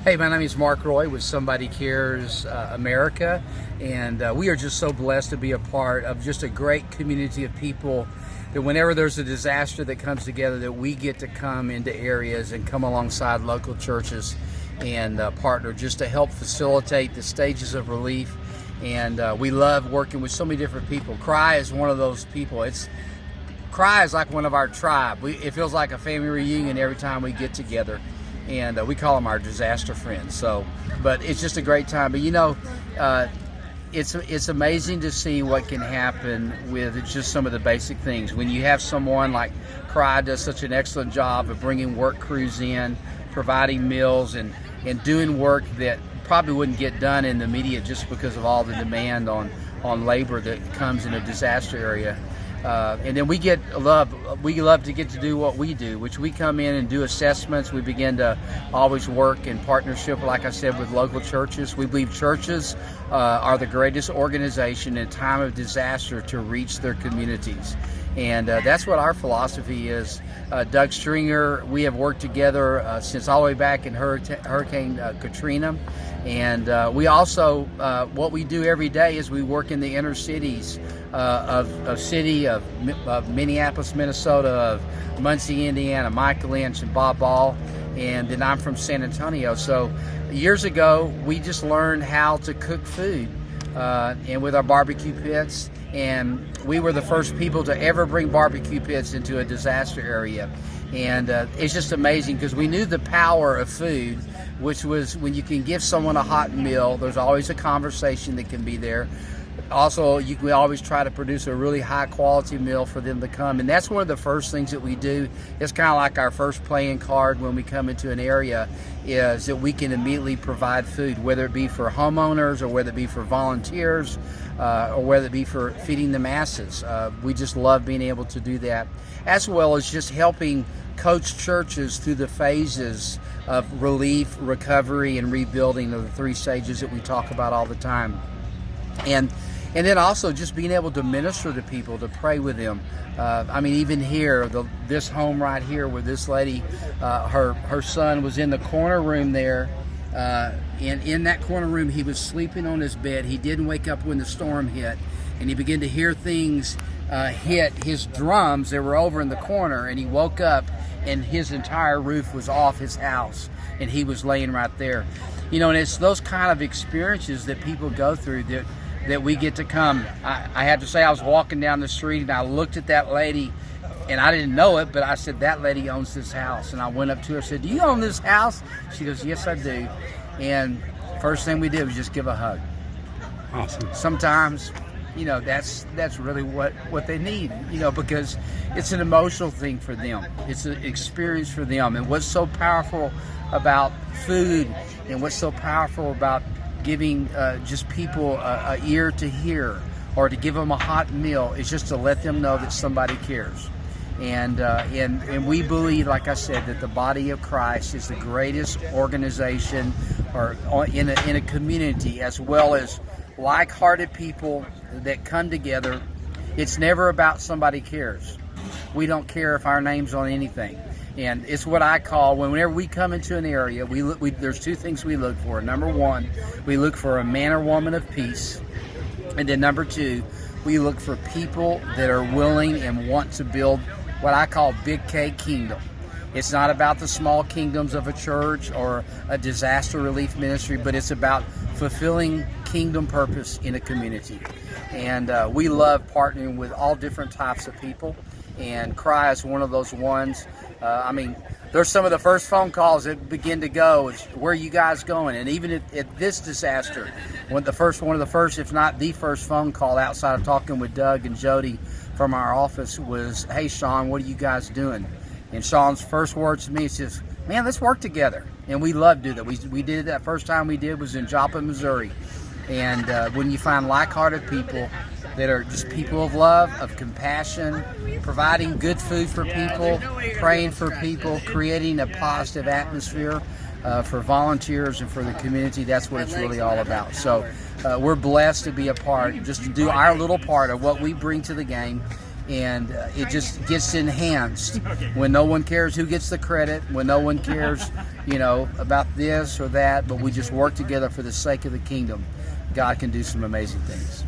Hey, my name is Mark Roye with Somebody Cares America, and we are just so blessed to be a part of just a great community of people that whenever there's a disaster that comes together, that we get to come into areas and come alongside local churches and partner just to help facilitate the stages of relief. And we love working with so many different people. Cry is one of those people. Cry is like one of our tribe. It feels like a family reunion every time we get together. And we call them our disaster friends. But it's just a great time. But it's amazing to see what can happen with just some of the basic things. When you have someone like Cry does such an excellent job of bringing work crews in, providing meals, and doing work that probably wouldn't get done in the media just because of all the demand on labor that comes in a disaster area. And then we love to get to do what we do, which we come in and do assessments. We begin to always work in partnership, like I said, with local churches. We believe churches are the greatest organization in time of disaster to reach their communities. And that's what our philosophy is. Doug Stringer, we have worked together since all the way back in Hurricane Katrina. And we also, what we do every day is we work in the inner cities of Minneapolis, Minnesota, of Muncie, Indiana, Michael Lynch and Bob Ball. And then I'm from San Antonio. So years ago, we just learned how to cook food and with our barbecue pits. And we were the first people to ever bring barbecue pits into a disaster area. And it's just amazing because we knew the power of food, which was when you can give someone a hot meal, there's always a conversation that can be there. Also, we always try to produce a really high quality meal for them to come. And that's one of the first things that we do. It's kind of like our first playing card when we come into an area, is that we can immediately provide food, whether it be for homeowners or whether it be for volunteers or whether it be for feeding the masses. We just love being able to do that, as well as just helping coach churches through the phases of relief, recovery, and rebuilding of the three stages that we talk about all the time. And then also just being able to minister to people, to pray with them. Even here, this home right here where this lady, her son was in the corner room there. And in that corner room, he was sleeping on his bed. He didn't wake up when the storm hit. And he began to hear things hit his drums that were over in the corner. And he woke up and his entire roof was off his house. And he was laying right there. And it's those kind of experiences that people go through that we get to come. I have to say, I was walking down the street and I looked at that lady, and I didn't know it, but I said, that lady owns this house. And I went up to her and said, do you own this house? She goes, yes, I do. And first thing we did was just give a hug. Awesome. Sometimes, that's really what they need, because it's an emotional thing for them. It's an experience for them. And what's so powerful about food and what's so powerful about giving just people a ear to hear or to give them a hot meal is just to let them know that somebody cares. And we believe, like I said, that the body of Christ is the greatest organization or in a community, as well as like-hearted people that come together. It's never about somebody cares. We don't care if our name's on anything. And it's what I call, whenever we come into an area, there's two things we look for. Number one, we look for a man or woman of peace. And then number two, we look for people that are willing and want to build what I call big K kingdom. It's not about the small kingdoms of a church or a disaster relief ministry, but it's about fulfilling kingdom purpose in a community. And we love partnering with all different types of people. And Cry is one of those ones. There's some of the first phone calls that begin to go, is, where are you guys going? And even at this disaster, one of the first, if not the first phone call outside of talking with Doug and Jody from our office was, hey, Sean, what are you guys doing? And Sean's first words to me is just, man, let's work together. And we love to do that. We did it, that first time we did was in Joplin, Missouri. And when you find like-hearted people that are just people of love, of compassion, providing good food for people, praying for people, creating a positive atmosphere for volunteers and for the community, that's what it's really all about. So we're blessed to be a part, just to do our little part of what we bring to the game. and it just gets enhanced when no one cares who gets the credit, when no one cares, about this or that, but we just work together for the sake of the kingdom. God can do some amazing things.